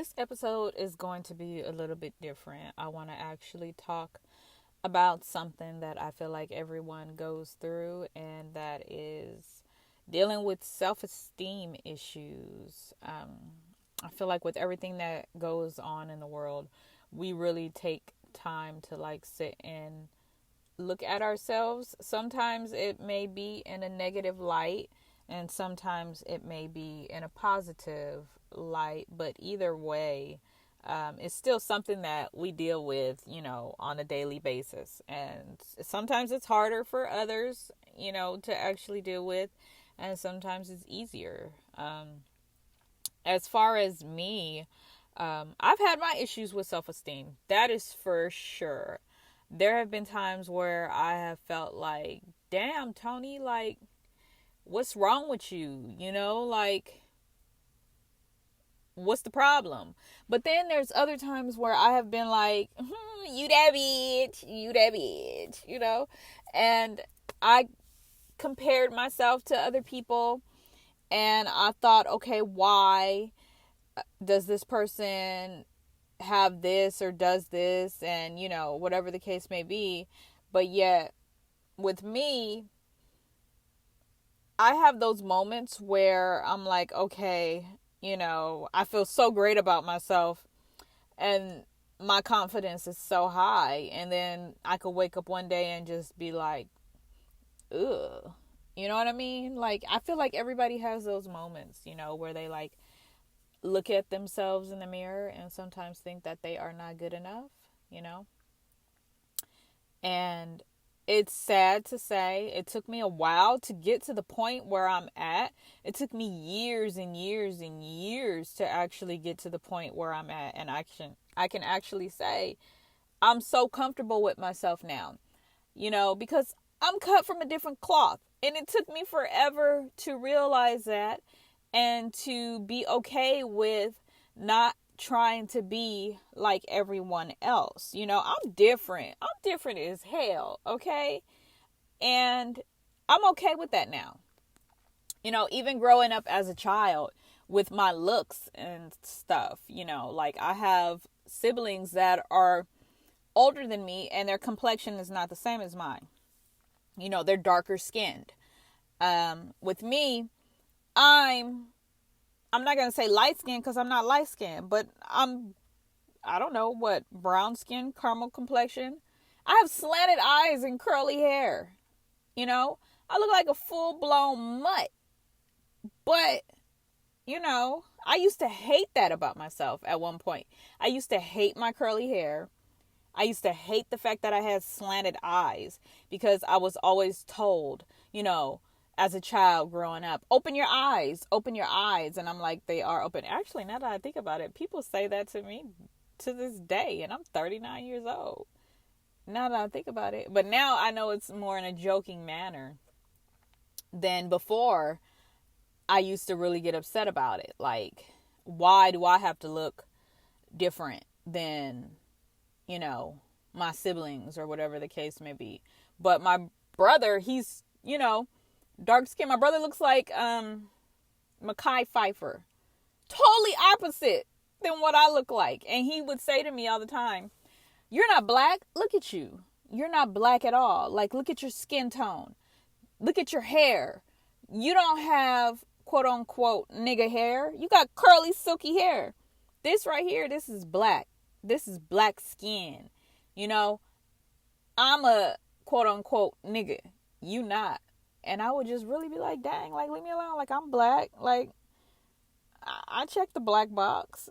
this episode is going to be a little bit different. I want to actually talk about something that I feel like everyone goes through, and that is dealing with self esteem issues. I feel like with everything that goes on in the world, we really take time to like sit and look at ourselves. Sometimes it may be in a negative light, and sometimes it may be in a positive light, but either way, it's still something that we deal with, on a daily basis. And sometimes it's harder for others, to actually deal with, and sometimes it's easier. As far as me, I've had my issues with self esteem. That is for sure. There have been times where I have felt like, damn, Tony, like, what's wrong with you? Like, what's the problem? But then there's other times where I have been like, you that bitch, and I compared myself to other people, and I thought, okay, why does this person have this or does this, and whatever the case may be. But yet with me, I have those moments where I'm like, okay, I feel so great about myself, and my confidence is so high, and then I could wake up one day and just be like, ugh. You know what I mean? Like, I feel like everybody has those moments, where they like look at themselves in the mirror and sometimes think that they are not good enough, you know? And it's sad to say, it took me a while to get to the point where I'm at. It took me years and years and years to actually get to the point where I'm at. And I can actually say I'm so comfortable with myself now, because I'm cut from a different cloth. And it took me forever to realize that, and to be okay with not trying to be like everyone else. I'm different. I'm different as hell, okay? And I'm okay with that now. Even growing up as a child with my looks and stuff, like I have siblings that are older than me and their complexion is not the same as mine. They're darker skinned. With me, I'm not going to say light skinned because I'm not light skinned, but I don't know what, brown skin, caramel complexion. I have slanted eyes and curly hair. I look like a full blown mutt. But, I used to hate that about myself at one point. I used to hate my curly hair. I used to hate the fact that I had slanted eyes, because I was always told, as a child growing up, open your eyes. And I'm like, they are open. Actually, now that I think about it, people say that to me to this day, and I'm 39 years old. Now that I think about it. But now I know it's more in a joking manner than before. I used to really get upset about it. Like, why do I have to look different than, my siblings or whatever the case may be? But my brother, he's, dark skin. My brother looks like Mekhi Phifer. Totally opposite than what I look like. And he would say to me all the time, you're not black. Look at you. You're not black at all. Like, look at your skin tone. Look at your hair. You don't have quote unquote nigga hair. You got curly, silky hair. This right here, this is black. This is black skin. I'm a quote unquote nigga. You not. And I would just really be like, dang, like, leave me alone. Like, I'm black. Like, I check the black box,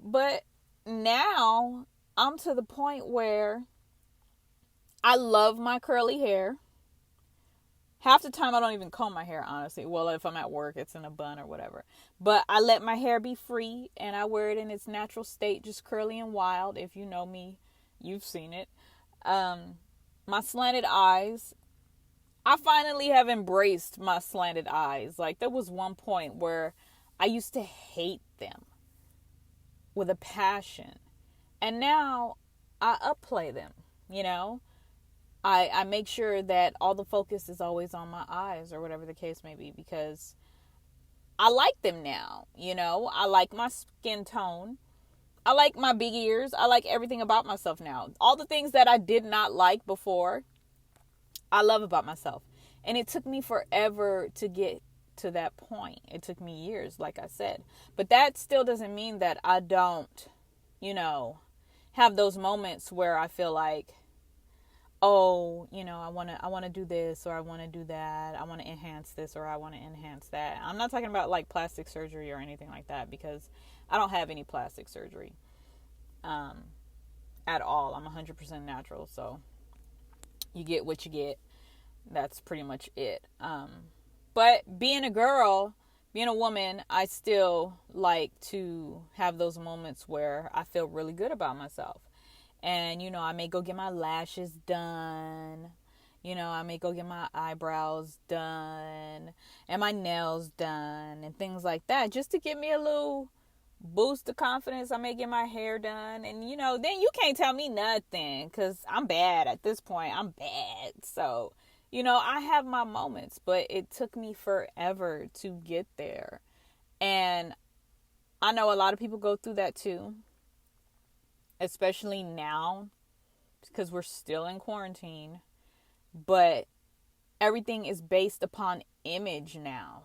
But now I'm to the point where I love my curly hair. Half the time I don't even comb my hair, honestly. Well, if I'm at work, it's in a bun or whatever. But I let my hair be free, and I wear it in its natural state, just curly and wild. If you know me, you've seen it. My slanted eyes. I finally have embraced my slanted eyes. Like, there was one point where I used to hate them with a passion. And now I upplay them, I make sure that all the focus is always on my eyes or whatever the case may be, because I like them now. I like my skin tone. I like my big ears. I like everything about myself now. All the things that I did not like before, I love about myself. And it took me forever to get to that point. It took me years, like I said. But that still doesn't mean that I don't, have those moments where I feel like, oh, I want to do this, or I want to do that. I want to enhance this, or I want to enhance that. I'm not talking about like plastic surgery or anything like that, because I don't have any plastic surgery at all. I'm 100% natural, so you get what you get. That's pretty much it. But being a girl, being a woman, I still like to have those moments where I feel really good about myself. And, I may go get my lashes done. I may go get my eyebrows done and my nails done and things like that, just to give me a little boost of confidence. I may get my hair done, and then you can't tell me nothing, because I'm bad at this point. I'm bad. So, I have my moments, but it took me forever to get there. And I know a lot of people go through that too, especially now, because we're still in quarantine. But everything is based upon image now,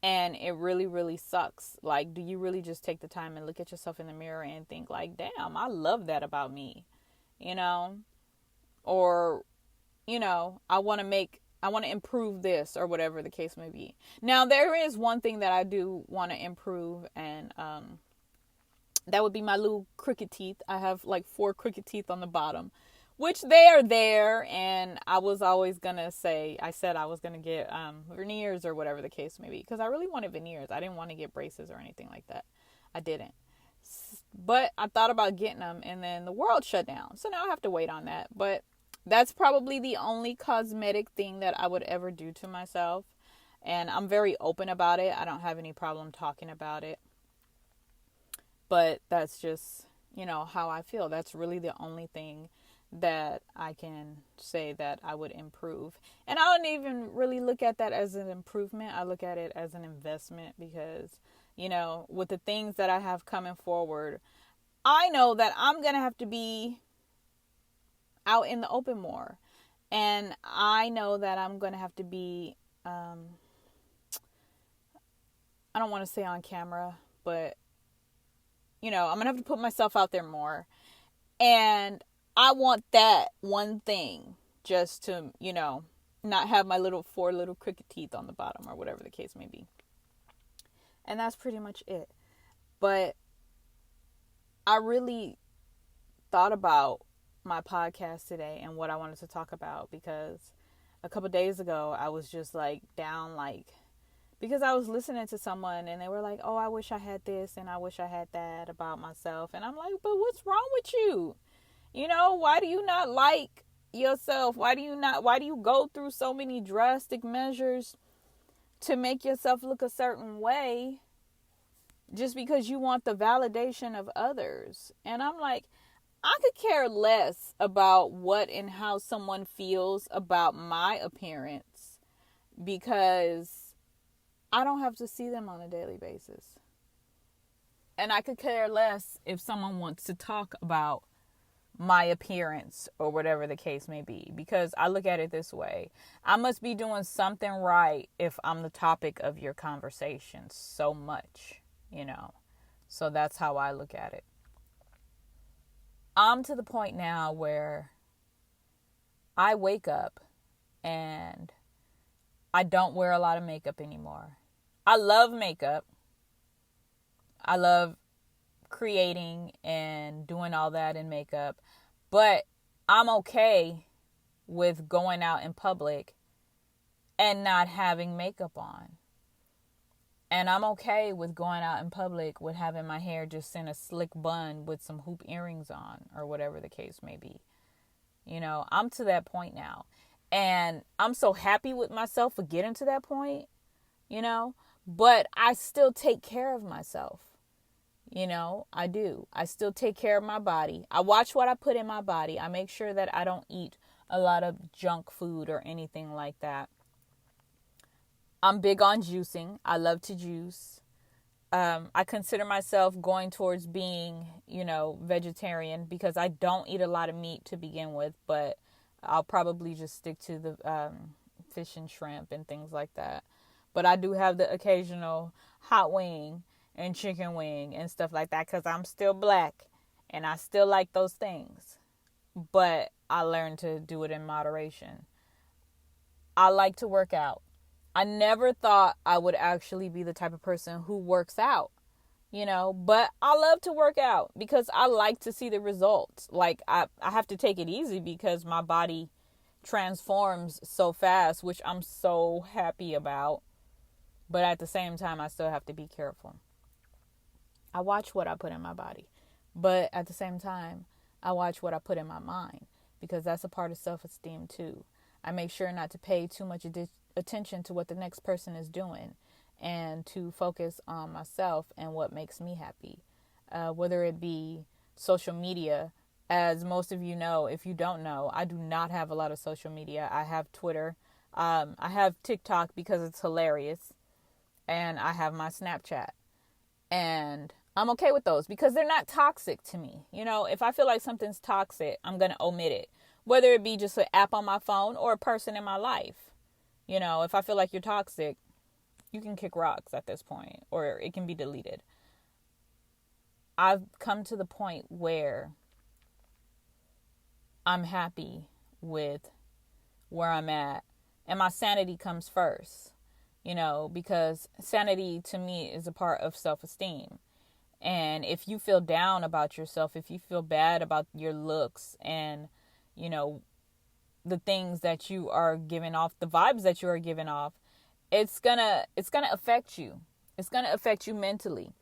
and it really, really sucks. Like, do you really just take the time and look at yourself in the mirror and think like, damn, I love that about me, or, I want to improve this, or whatever the case may be. Now, there is one thing that I do want to improve, and that would be my little crooked teeth. I have like 4 crooked teeth on the bottom, which they are there. And I was always going to I said I was going to get veneers, or whatever the case may be, because I really wanted veneers. I didn't want to get braces or anything like that. I didn't. But I thought about getting them, and then the world shut down. So now I have to wait on that. But that's probably the only cosmetic thing that I would ever do to myself. And I'm very open about it. I don't have any problem talking about it. But that's just, how I feel. That's really the only thing that I can say that I would improve. And I don't even really look at that as an improvement. I look at it as an investment, because, with the things that I have coming forward, I know that I'm going to have to be out in the open more. And I know that I'm going to have to be, I don't want to say on camera, but I'm going to have to put myself out there more. And I want that one thing, just to, not have my 4 little crooked teeth on the bottom, or whatever the case may be. And that's pretty much it. But I really thought about my podcast today and what I wanted to talk about, because a couple days ago I was just like down, because I was listening to someone and they were like, oh, I wish I had this and I wish I had that about myself. And I'm like, but what's wrong with you? Why do you not like yourself? Why do you go through so many drastic measures to make yourself look a certain way, just because you want the validation of others? And I'm like, I could care less about what and how someone feels about my appearance, because I don't have to see them on a daily basis. And I could care less if someone wants to talk about my appearance, or whatever the case may be, because I look at it this way. I must be doing something right if I'm the topic of your conversation so much, So that's how I look at it. I'm to the point now where I wake up and I don't wear a lot of makeup anymore. I love makeup. I love creating and doing all that in makeup. But I'm okay with going out in public and not having makeup on. And I'm okay with going out in public with having my hair just in a slick bun with some hoop earrings on, or whatever the case may be. I'm to that point now. And I'm so happy with myself for getting to that point, But I still take care of myself. I do. I still take care of my body. I watch what I put in my body. I make sure that I don't eat a lot of junk food or anything like that. I'm big on juicing. I love to juice. I consider myself going towards being, vegetarian because I don't eat a lot of meat to begin with, but I'll probably just stick to the fish and shrimp and things like that. But I do have the occasional hot wing and chicken wing and stuff like that because I'm still black and I still like those things. But I learned to do it in moderation. I like to work out. I never thought I would actually be the type of person who works out, but I love to work out because I like to see the results. Like, I have to take it easy because my body transforms so fast, which I'm so happy about. But at the same time, I still have to be careful. I watch what I put in my body, but at the same time, I watch what I put in my mind because that's a part of self-esteem too. I make sure not to pay too much attention to what the next person is doing and to focus on myself and what makes me happy. Whether it be social media, as most of you know, if you don't know, I do not have a lot of social media. I have Twitter. I have TikTok because it's hilarious. And I have my Snapchat. And I'm okay with those because they're not toxic to me. If I feel like something's toxic, I'm going to omit it. Whether it be just an app on my phone or a person in my life. If I feel like you're toxic, you can kick rocks at this point, or it can be deleted. I've come to the point where I'm happy with where I'm at, and my sanity comes first, because sanity to me is a part of self-esteem. And if you feel down about yourself, if you feel bad about your looks and, the things that you are giving off, the vibes that you are giving off, it's gonna affect you. It's gonna affect you mentally.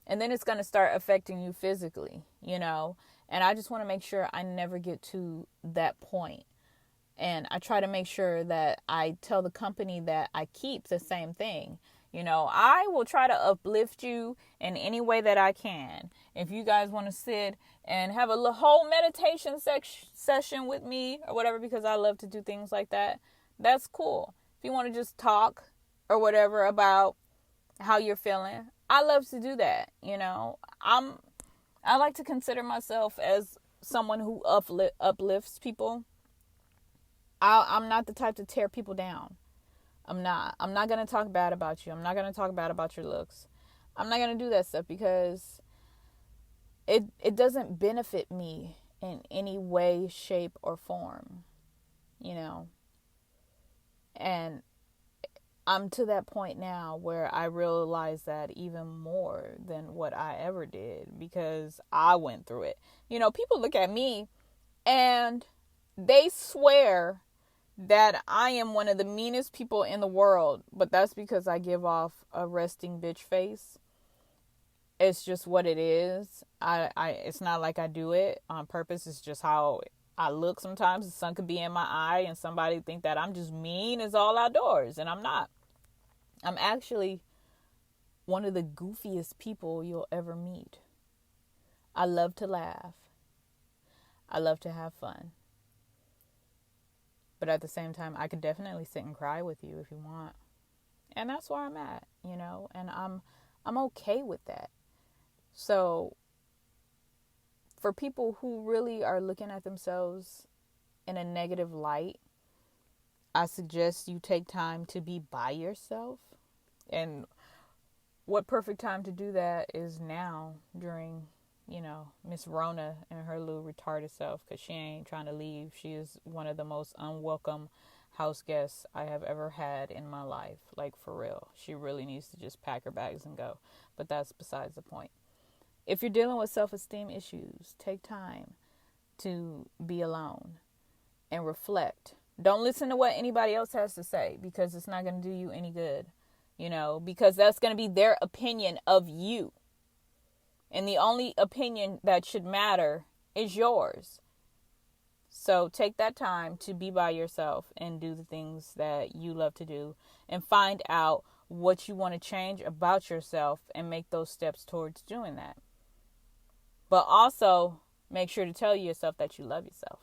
And then it's gonna start affecting you physically, And I just want to make sure I never get to that point. And I try to make sure that I tell the company that I keep the same thing. I will try to uplift you in any way that I can. If you guys want to sit and have a whole meditation session with me or whatever, because I love to do things like that, that's cool. If you want to just talk or whatever about how you're feeling, I love to do that. I like to consider myself as someone who uplifts people. I'm not the type to tear people down. I'm not going to talk bad about you. I'm not going to talk bad about your looks. I'm not going to do that stuff because it doesn't benefit me in any way, shape, or form, And I'm to that point now where I realize that even more than what I ever did because I went through it. People look at me and they swear that I am one of the meanest people in the world, but that's because I give off a resting bitch face. It's just what it is. It's not like I do it on purpose. It's just how I look sometimes. The sun could be in my eye and somebody think that I'm just mean as all outdoors, and I'm not. I'm actually one of the goofiest people you'll ever meet. I love to laugh. I love to have fun. But at the same time, I could definitely sit and cry with you if you want. And that's where I'm at, and I'm okay with that. So for people who really are looking at themselves in a negative light, I suggest you take time to be by yourself. And what perfect time to do that is now during Miss Rona and her little retarded self, because she ain't trying to leave. She is one of the most unwelcome house guests I have ever had in my life. Like, for real. She really needs to just pack her bags and go. But that's besides the point. If you're dealing with self-esteem issues, take time to be alone and reflect. Don't listen to what anybody else has to say because it's not going to do you any good. Because that's going to be their opinion of you. And the only opinion that should matter is yours. So take that time to be by yourself and do the things that you love to do and find out what you want to change about yourself and make those steps towards doing that. But also make sure to tell yourself that you love yourself.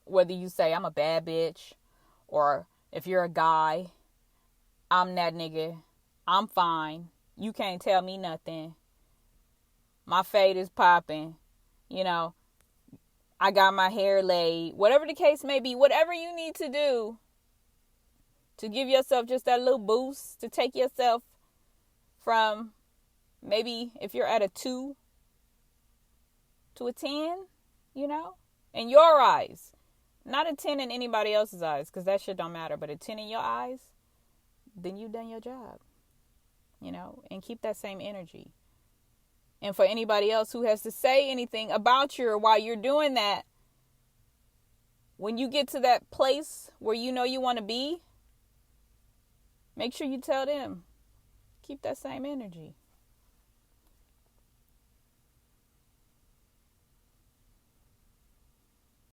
Whether you say I'm a bad bitch or if you're a guy I'm that nigga. I'm fine. You can't tell me nothing. My fade is popping. You know, I got my hair laid. Whatever the case may be, whatever you need to do to give yourself just that little boost, to take yourself from maybe if you're at a 2 to a 10, you know, in your eyes. Not a 10 in anybody else's eyes, because that shit don't matter. But a 10 in your eyes, then you've done your job, you know, and keep that same energy. And for anybody else who has to say anything about you or while you're doing that, when you get to that place where you know you want to be, make sure you tell them, keep that same energy.